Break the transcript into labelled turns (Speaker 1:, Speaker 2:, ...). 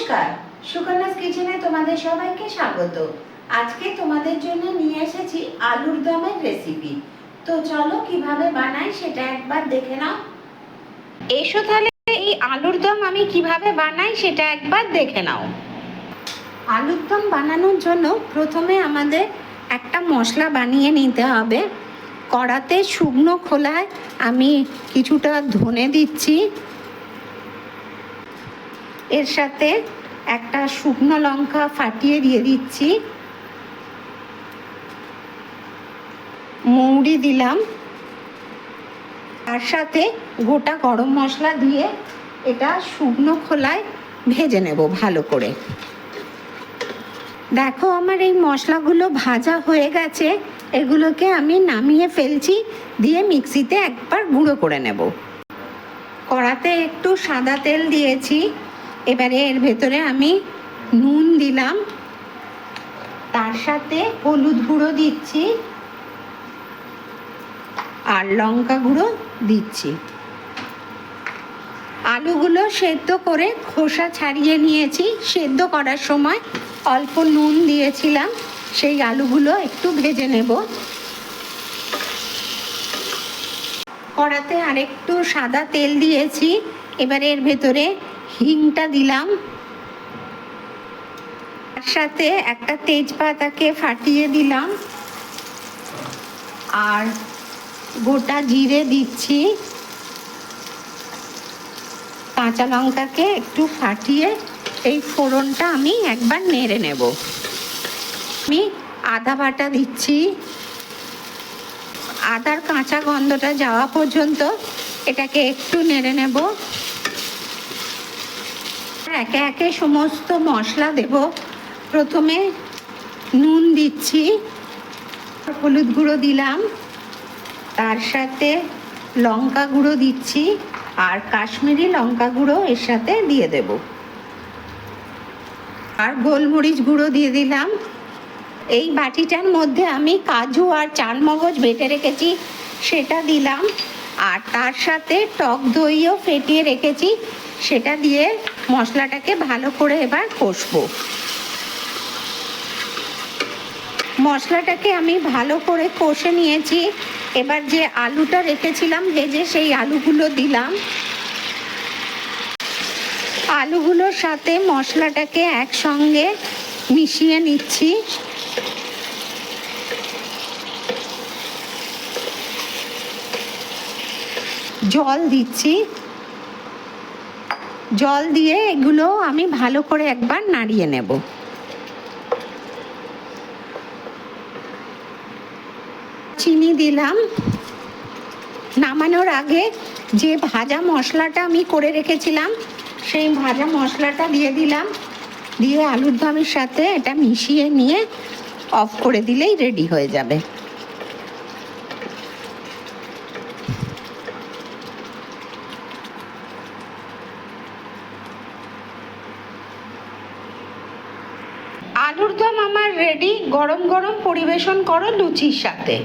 Speaker 1: নমস্কার, সুকন্যাস কিচেনে তোমাদের সবাইকে স্বাগত। আজকে তোমাদের জন্য নিয়ে এসেছি আলুর দমের রেসিপি। তো চলো কিভাবে বানাই সেটা একবার দেখে নাও। এসো তাহলে এই আলুর দম আমি কিভাবে বানাই সেটা একবার দেখে নাও। আলুর দম বানানোর জন্য প্রথমে আমাদের একটা মশলা বানিয়ে নিতে হবে। কড়াতে শুকনো খোলায় আমি কিছুটা ধনে দিচ্ছি, এর সাথে একটা শুকনো লঙ্কা ফাটিয়ে দিয়ে দিচ্ছি, মৌরি দিলাম, তার সাথে গোটা গরম মশলা দিয়ে এটা শুকনো খোলায় ভেজে নেব ভালো করে। দেখো আমার এই মশলাগুলো ভাজা হয়ে গেছে, এগুলোকে আমি নামিয়ে ফেলছি, দিয়ে মিক্সিতে একবার গুঁড়ো করে নেব। কড়াতে একটু সাদা তেল দিয়েছি, এবারে এর ভেতরে আমি নুন দিলাম, তার সাথে হলুদ গুঁড়ো দিচ্ছি আর লঙ্কা গুঁড়ো দিচ্ছি। আলুগুলো সেদ্ধ করে খোসা ছাড়িয়ে নিয়েছি। সেদ্ধ করার সময় অল্প নুন দিয়েছিলাম, সেই আলুগুলো একটু ভেজে নেব। কড়াতে আরেকটু সাদা তেল দিয়েছি, এবারে এর ভেতরে হিংটা দিলাম, তার সাথে একটা তেজপাতাকে ফাটিয়ে দিলাম আর গোটা জিরে দিচ্ছি, কাঁচা লঙ্কাকে একটু ফাটিয়ে এই ফোড়নটা আমি একবার নেড়ে নেব। আমি আদা বাটা দিচ্ছি, আদার কাঁচা গন্ধটা যাওয়া পর্যন্ত এটাকে একটু নেড়ে নেব। একে একে সমস্ত মশলা দেব। প্রথমে নুন দিচ্ছি, হলুদ গুঁড়ো দিলাম, তার সাথে লঙ্কা গুঁড়ো দিচ্ছি আর কাশ্মীরি লঙ্কা গুঁড়ো এর সাথে দিয়ে দেব, আর গোলমরিচ গুঁড়ো দিয়ে দিলাম। এই বাটিটার মধ্যে আমি কাজু আর চালমগজ বেটে রেখেছি সেটা দিলাম, আর তার সাথে টক দইও ফেটিয়ে রেখেছি সেটা দিয়ে মশলাটাকে ভালো করে এবার কষবো। মশলাটাকে আমি ভালো করে কষে নিয়েছি, এবার যে আলুটা রেখেছিলাম ভেজে সেই আলুগুলো দিলাম। আলুগুলোর সাথে মশলাটাকে একসঙ্গে মিশিয়ে নিচ্ছি। জল দিচ্ছি, জল দিয়ে এগুলো আমি ভালো করে একবার নাড়িয়ে নেব। চিনি দিলাম। নামানোর আগে যে ভাজা মশলাটা আমি করে রেখেছিলাম সেই ভাজা মশলাটা দিয়ে দিলাম, দিয়ে আলুর দমের সাথে এটা মিশিয়ে নিয়ে অফ করে দিলেই রেডি হয়ে যাবে। আলুর দম আমার রেডি। গরম গরম পরিবেশন করো লুচির সাথে।